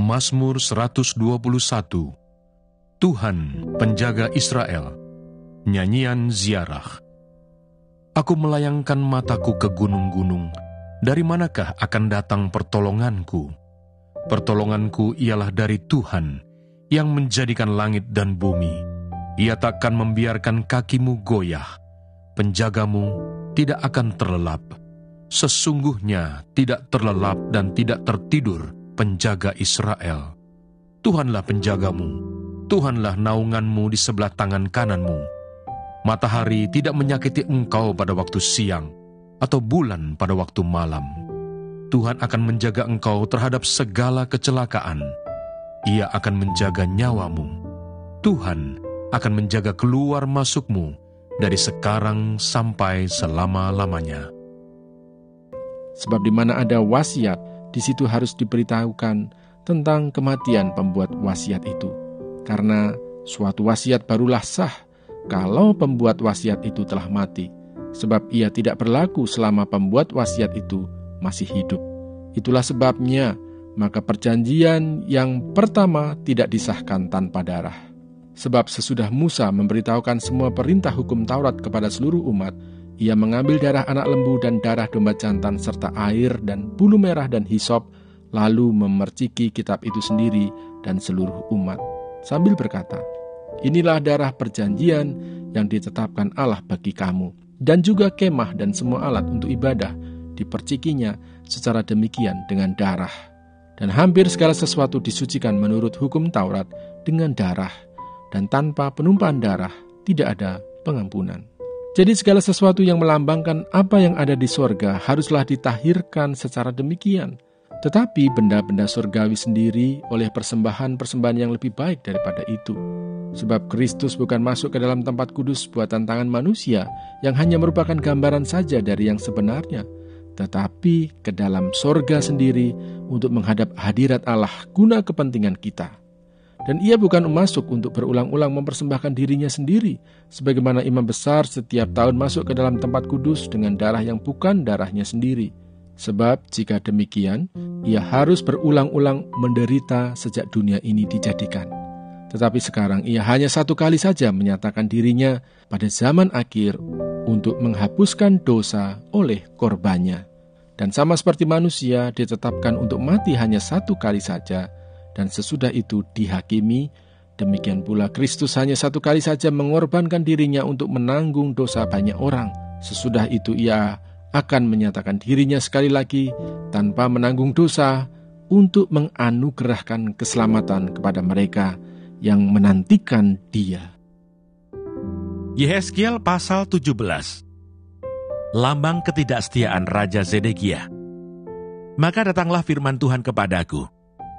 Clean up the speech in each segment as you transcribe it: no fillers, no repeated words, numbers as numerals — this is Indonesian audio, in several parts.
Mazmur 121. Tuhan, penjaga Israel. Nyanyian Ziarah. Aku melayangkan mataku ke gunung-gunung. Dari manakah akan datang pertolonganku? Pertolonganku ialah dari Tuhan, yang menjadikan langit dan bumi. Ia takkan membiarkan kakimu goyah. Penjagamu tidak akan terlelap. Sesungguhnya tidak terlelap dan tidak tertidur penjaga Israel. Tuhanlah penjagamu, Tuhanlah naunganmu di sebelah tangan kananmu. Matahari tidak menyakiti engkau pada waktu siang, atau bulan pada waktu malam. Tuhan akan menjaga engkau terhadap segala kecelakaan. Ia akan menjaga nyawamu. Tuhan akan menjaga keluar masukmu dari sekarang sampai selama-lamanya. Sebab di mana ada wasiat, di situ harus diberitahukan tentang kematian pembuat wasiat itu. Karena suatu wasiat barulah sah kalau pembuat wasiat itu telah mati. Sebab ia tidak berlaku selama pembuat wasiat itu masih hidup. Itulah sebabnya, maka perjanjian yang pertama tidak disahkan tanpa darah. Sebab sesudah Musa memberitahukan semua perintah hukum Taurat kepada seluruh umat, ia mengambil darah anak lembu dan darah domba jantan serta air dan bulu merah dan hisop, lalu memerciki kitab itu sendiri dan seluruh umat, sambil berkata, "Inilah darah perjanjian yang ditetapkan Allah bagi kamu." Dan juga kemah dan semua alat untuk ibadah dipercikinya secara demikian dengan darah. Dan hampir segala sesuatu disucikan menurut hukum Taurat dengan darah, dan tanpa penumpahan darah tidak ada pengampunan. Jadi segala sesuatu yang melambangkan apa yang ada di sorga haruslah ditahirkan secara demikian. Tetapi benda-benda surgawi sendiri oleh persembahan-persembahan yang lebih baik daripada itu. Sebab Kristus bukan masuk ke dalam tempat kudus buatan tangan manusia yang hanya merupakan gambaran saja dari yang sebenarnya, tetapi ke dalam sorga sendiri untuk menghadap hadirat Allah guna kepentingan kita. Dan ia bukan masuk untuk berulang-ulang mempersembahkan dirinya sendiri, sebagaimana imam besar setiap tahun masuk ke dalam tempat kudus dengan darah yang bukan darahnya sendiri. Sebab jika demikian, ia harus berulang-ulang menderita sejak dunia ini dijadikan. Tetapi sekarang ia hanya satu kali saja menyatakan dirinya pada zaman akhir untuk menghapuskan dosa oleh korbannya. Dan sama seperti manusia ditetapkan untuk mati hanya satu kali saja, dan sesudah itu dihakimi, demikian pula Kristus hanya satu kali saja mengorbankan dirinya untuk menanggung dosa banyak orang. Sesudah itu ia akan menyatakan dirinya sekali lagi tanpa menanggung dosa untuk menganugerahkan keselamatan kepada mereka yang menantikan Dia. Yehezkiel pasal 17. Lambang ketidaksetiaan Raja Zedekia. Maka datanglah firman Tuhan kepadaku,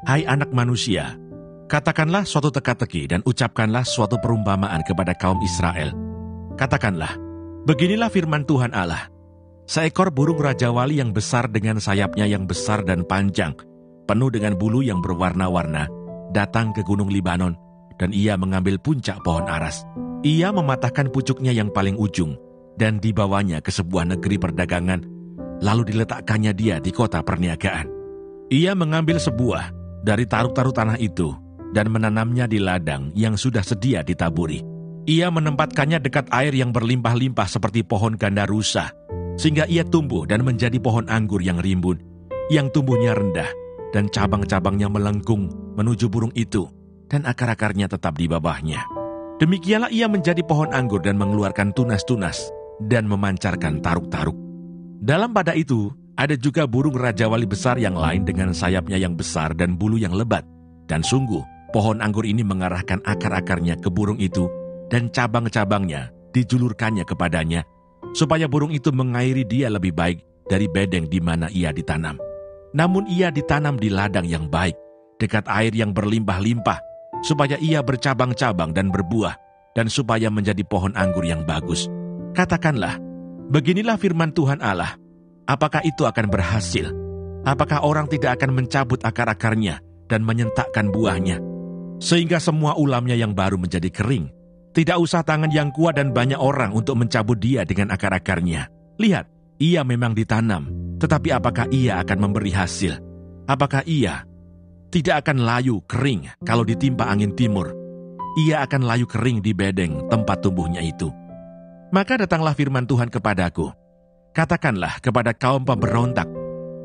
"Hai anak manusia, katakanlah suatu teka-teki dan ucapkanlah suatu perumpamaan kepada kaum Israel. Katakanlah, beginilah firman Tuhan Allah. Seekor burung rajawali yang besar dengan sayapnya yang besar dan panjang, penuh dengan bulu yang berwarna-warna, datang ke gunung Libanon, dan ia mengambil puncak pohon aras. Ia mematahkan pucuknya yang paling ujung, dan dibawanya ke sebuah negeri perdagangan, lalu diletakkannya dia di kota perniagaan. Ia mengambil sebuah dari taruk-taruk tanah itu, dan menanamnya di ladang yang sudah sedia ditaburi. Ia menempatkannya dekat air yang berlimpah-limpah seperti pohon gandarusa, sehingga ia tumbuh dan menjadi pohon anggur yang rimbun, yang tumbuhnya rendah, dan cabang-cabangnya melengkung menuju burung itu, dan akar-akarnya tetap di bawahnya. Demikianlah ia menjadi pohon anggur dan mengeluarkan tunas-tunas, dan memancarkan taruk-taruk. Dalam pada itu, ada juga burung rajawali besar yang lain dengan sayapnya yang besar dan bulu yang lebat. Dan sungguh, pohon anggur ini mengarahkan akar-akarnya ke burung itu, dan cabang-cabangnya dijulurkannya kepadanya, supaya burung itu mengairi dia lebih baik dari bedeng di mana ia ditanam. Namun ia ditanam di ladang yang baik, dekat air yang berlimpah-limpah, supaya ia bercabang-cabang dan berbuah, dan supaya menjadi pohon anggur yang bagus. Katakanlah, beginilah firman Tuhan Allah. Apakah itu akan berhasil? Apakah orang tidak akan mencabut akar-akarnya dan menyentakkan buahnya, sehingga semua ulamnya yang baru menjadi kering? Tidak usah tangan yang kuat dan banyak orang untuk mencabut dia dengan akar-akarnya. Lihat, ia memang ditanam, tetapi apakah ia akan memberi hasil? Apakah ia tidak akan layu kering kalau ditimpa angin timur. Ia akan layu kering di bedeng tempat tumbuhnya itu. Maka datanglah firman Tuhan kepadaku. Katakanlah kepada kaum pemberontak,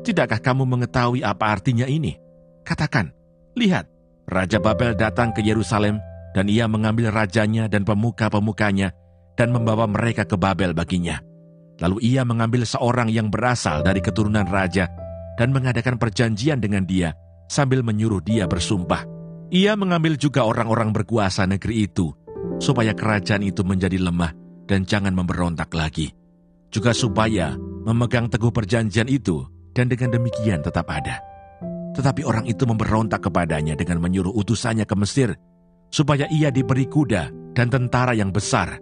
tidakkah kamu mengetahui apa artinya ini? Katakan, lihat, Raja Babel datang ke Yerusalem, dan ia mengambil rajanya dan pemuka-pemukanya, dan membawa mereka ke Babel baginya. Lalu ia mengambil seorang yang berasal dari keturunan raja, dan mengadakan perjanjian dengan dia, sambil menyuruh dia bersumpah. Ia mengambil juga orang-orang berkuasa negeri itu, supaya kerajaan itu menjadi lemah, dan jangan memberontak lagi. Juga supaya memegang teguh perjanjian itu, dan dengan demikian tetap ada. Tetapi orang itu memberontak kepadanya dengan menyuruh utusannya ke Mesir, supaya ia diberi kuda dan tentara yang besar.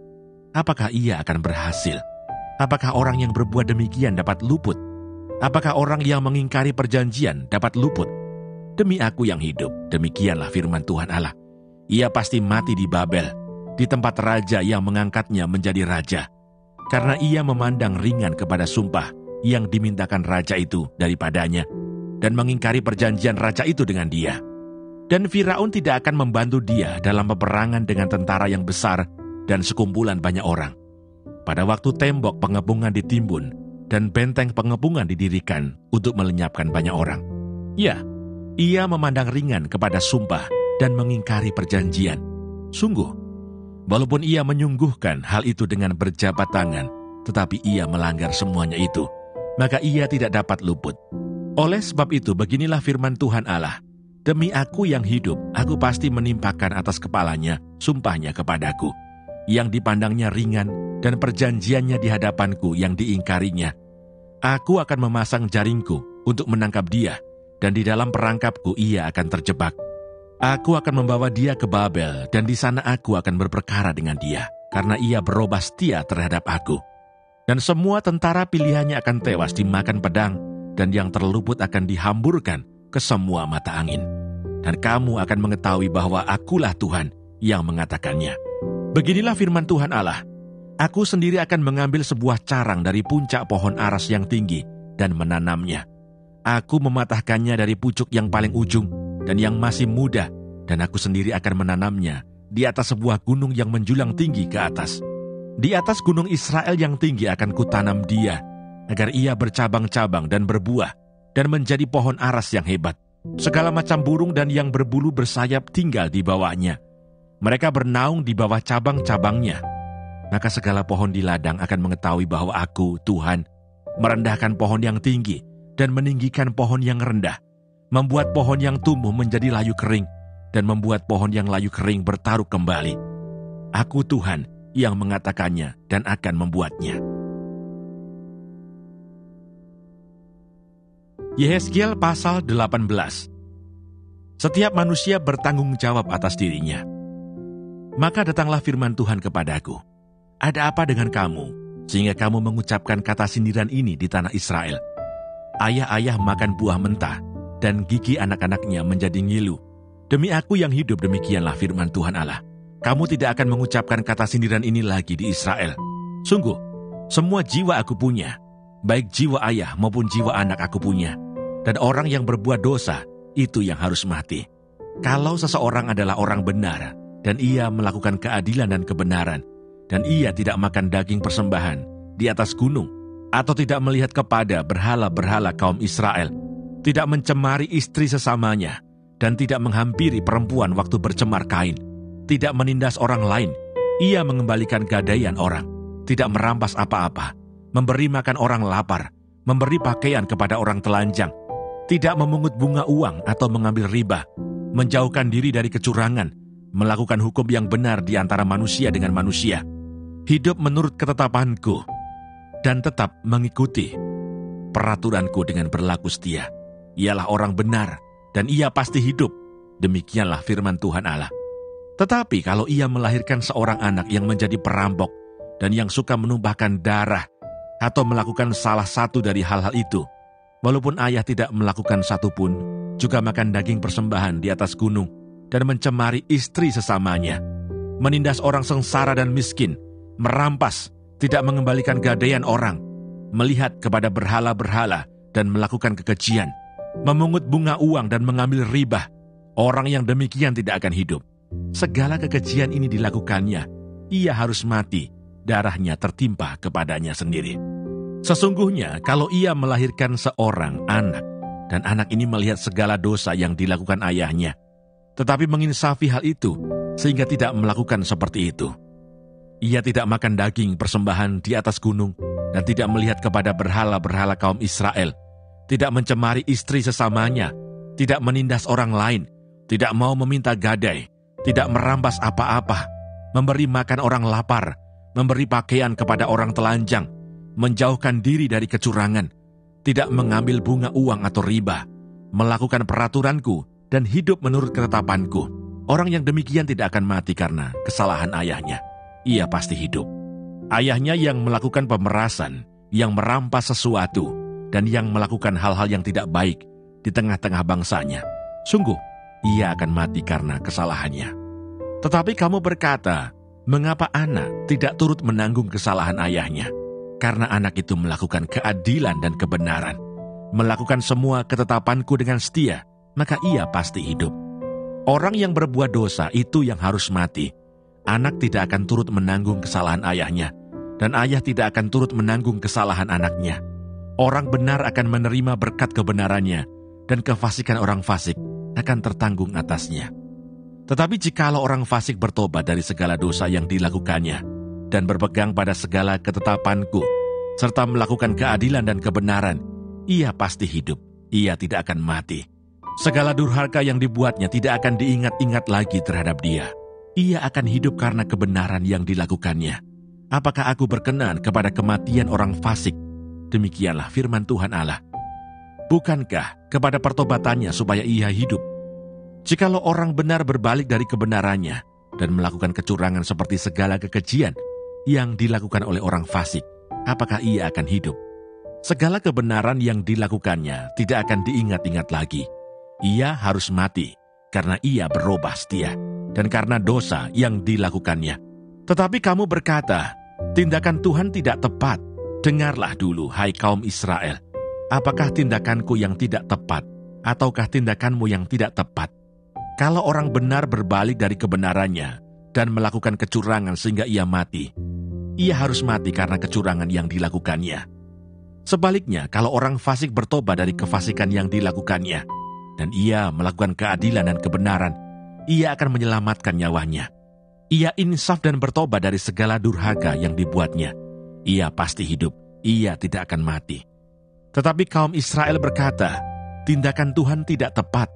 Apakah ia akan berhasil? Apakah orang yang berbuat demikian dapat luput? Apakah orang yang mengingkari perjanjian dapat luput? Demi aku yang hidup, demikianlah firman Tuhan Allah. Ia pasti mati di Babel, di tempat raja yang mengangkatnya menjadi raja. Karena ia memandang ringan kepada sumpah yang dimintakan raja itu daripadanya, dan mengingkari perjanjian raja itu dengan dia. Dan Firaun tidak akan membantu dia dalam peperangan dengan tentara yang besar dan sekumpulan banyak orang. Pada waktu tembok pengepungan ditimbun dan benteng pengepungan didirikan untuk melenyapkan banyak orang. Ya, ia memandang ringan kepada sumpah dan mengingkari perjanjian. Sungguh, walaupun ia menyungguhkan hal itu dengan berjabat tangan, tetapi ia melanggar semuanya itu, maka ia tidak dapat luput. Oleh sebab itu, beginilah firman Tuhan Allah. Demi aku yang hidup, aku pasti menimpakan atas kepalanya sumpahnya kepadaku, yang dipandangnya ringan, dan perjanjiannya di hadapanku yang diingkarinya. Aku akan memasang jaringku untuk menangkap dia, dan di dalam perangkapku ia akan terjebak. Aku akan membawa dia ke Babel, dan di sana aku akan berperkara dengan dia, karena ia berubah setia terhadap aku. Dan semua tentara pilihannya akan tewas dimakan pedang, dan yang terluput akan dihamburkan ke semua mata angin. Dan kamu akan mengetahui bahwa akulah Tuhan yang mengatakannya. Beginilah firman Tuhan Allah. Aku sendiri akan mengambil sebuah carang dari puncak pohon aras yang tinggi dan menanamnya. Aku mematahkannya dari pucuk yang paling ujung dan yang masih muda, dan aku sendiri akan menanamnya di atas sebuah gunung yang menjulang tinggi ke atas. Di atas gunung Israel yang tinggi akan kutanam dia, agar ia bercabang-cabang dan berbuah, dan menjadi pohon aras yang hebat. Segala macam burung dan yang berbulu bersayap tinggal di bawahnya. Mereka bernaung di bawah cabang-cabangnya. Maka segala pohon di ladang akan mengetahui bahwa aku, Tuhan, merendahkan pohon yang tinggi dan meninggikan pohon yang rendah, membuat pohon yang tumbuh menjadi layu kering, dan membuat pohon yang layu kering bertaruh kembali. Aku Tuhan yang mengatakannya dan akan membuatnya. Yehezkiel pasal 18. Setiap manusia bertanggung jawab atas dirinya. Maka datanglah firman Tuhan kepadaku. Ada apa dengan kamu, sehingga kamu mengucapkan kata sindiran ini di tanah Israel? Ayah-ayah makan buah mentah, dan gigi anak-anaknya menjadi ngilu. Demi aku yang hidup, demikianlah firman Tuhan Allah. Kamu tidak akan mengucapkan kata sindiran ini lagi di Israel. Sungguh, semua jiwa aku punya, baik jiwa ayah maupun jiwa anak aku punya. Dan orang yang berbuat dosa, itu yang harus mati. Kalau seseorang adalah orang benar, dan ia melakukan keadilan dan kebenaran, dan ia tidak makan daging persembahan di atas gunung, atau tidak melihat kepada berhala-berhala kaum Israel, tidak mencemari istri sesamanya, dan tidak menghampiri perempuan waktu bercemar kain, tidak menindas orang lain, ia mengembalikan gadaian orang, tidak merampas apa-apa, memberi makan orang lapar, memberi pakaian kepada orang telanjang, tidak memungut bunga uang atau mengambil riba, menjauhkan diri dari kecurangan, melakukan hukum yang benar di antara manusia dengan manusia, hidup menurut ketetapanku, dan tetap mengikuti peraturanku dengan berlaku setia. Ialah orang benar, dan ia pasti hidup. Demikianlah firman Tuhan Allah. Tetapi kalau ia melahirkan seorang anak yang menjadi perampok, dan yang suka menumpahkan darah, atau melakukan salah satu dari hal-hal itu, walaupun ayah tidak melakukan satu pun, juga makan daging persembahan di atas gunung, dan mencemari istri sesamanya, menindas orang sengsara dan miskin, merampas, tidak mengembalikan gadaian orang, melihat kepada berhala-berhala dan melakukan kekejian, memungut bunga uang dan mengambil riba, Orang yang demikian tidak akan hidup. Segala kekejian ini dilakukannya, ia harus mati, darahnya tertimpa kepadanya sendiri. Sesungguhnya kalau ia melahirkan seorang anak, dan anak ini melihat segala dosa yang dilakukan ayahnya, tetapi menginsafi hal itu, sehingga tidak melakukan seperti itu. Ia tidak makan daging persembahan di atas gunung, dan tidak melihat kepada berhala-berhala kaum Israel, tidak mencemari istri sesamanya, tidak menindas orang lain, tidak mau meminta gadai, tidak merampas apa-apa, memberi makan orang lapar, memberi pakaian kepada orang telanjang, menjauhkan diri dari kecurangan, tidak mengambil bunga uang atau riba, melakukan peraturanku, dan hidup menurut ketetapanku. Orang yang demikian tidak akan mati karena kesalahan ayahnya. Ia pasti hidup. Ayahnya yang melakukan pemerasan, yang merampas sesuatu, dan yang melakukan hal-hal yang tidak baik di tengah-tengah bangsanya, sungguh ia akan mati karena kesalahannya. Tetapi kamu berkata, mengapa anak tidak turut menanggung kesalahan ayahnya? Karena anak itu melakukan keadilan dan kebenaran, melakukan semua ketetapanku dengan setia, maka ia pasti hidup. Orang yang berbuat dosa itu yang harus mati. Anak tidak akan turut menanggung kesalahan ayahnya, dan ayah tidak akan turut menanggung kesalahan anaknya. Orang benar akan menerima berkat kebenarannya, dan kefasikan orang fasik akan tertanggung atasnya. Tetapi jikalau orang fasik bertobat dari segala dosa yang dilakukannya, dan berpegang pada segala ketetapanku, serta melakukan keadilan dan kebenaran, ia pasti hidup, ia tidak akan mati. Segala durhaka yang dibuatnya tidak akan diingat-ingat lagi terhadap dia. Ia akan hidup karena kebenaran yang dilakukannya. Apakah aku berkenan kepada kematian orang fasik? Demikianlah firman Tuhan Allah. Bukankah kepada pertobatannya supaya ia hidup? Jikalau orang benar berbalik dari kebenarannya dan melakukan kecurangan seperti segala kekejian yang dilakukan oleh orang fasik, apakah ia akan hidup? Segala kebenaran yang dilakukannya tidak akan diingat-ingat lagi. Ia harus mati karena ia berubah setia dan karena dosa yang dilakukannya. Tetapi kamu berkata, tindakan Tuhan tidak tepat. Dengarlah dulu, hai kaum Israel. Apakah tindakanku yang tidak tepat, ataukah tindakanmu yang tidak tepat? Kalau orang benar berbalik dari kebenarannya dan melakukan kecurangan sehingga ia mati, ia harus mati karena kecurangan yang dilakukannya. Sebaliknya, kalau orang fasik bertobat dari kefasikan yang dilakukannya, dan ia melakukan keadilan dan kebenaran, ia akan menyelamatkan nyawanya. Ia insaf dan bertobat dari segala durhaka yang dibuatnya. Ia pasti hidup, ia tidak akan mati. Tetapi kaum Israel berkata, tindakan Tuhan tidak tepat.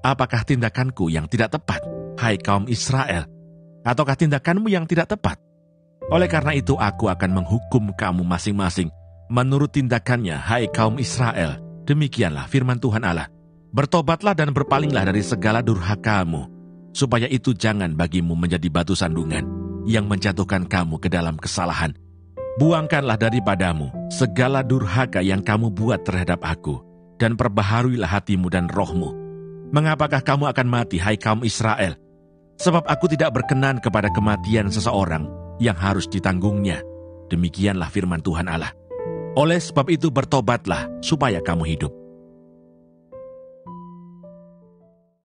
Apakah tindakanku yang tidak tepat, hai kaum Israel? Ataukah tindakanmu yang tidak tepat? Oleh karena itu aku akan menghukum kamu masing-masing menurut tindakannya, hai kaum Israel. Demikianlah firman Tuhan Allah. Bertobatlah dan berpalinglah dari segala durhakamu, supaya itu jangan bagimu menjadi batu sandungan yang menjatuhkan kamu ke dalam kesalahan. Buangkanlah daripadamu segala durhaka yang kamu buat terhadap aku, dan perbaharuilah hatimu dan rohmu. Mengapakah kamu akan mati, hai kaum Israel? Sebab aku tidak berkenan kepada kematian seseorang yang harus ditanggungnya. Demikianlah firman Tuhan Allah. Oleh sebab itu bertobatlah supaya kamu hidup.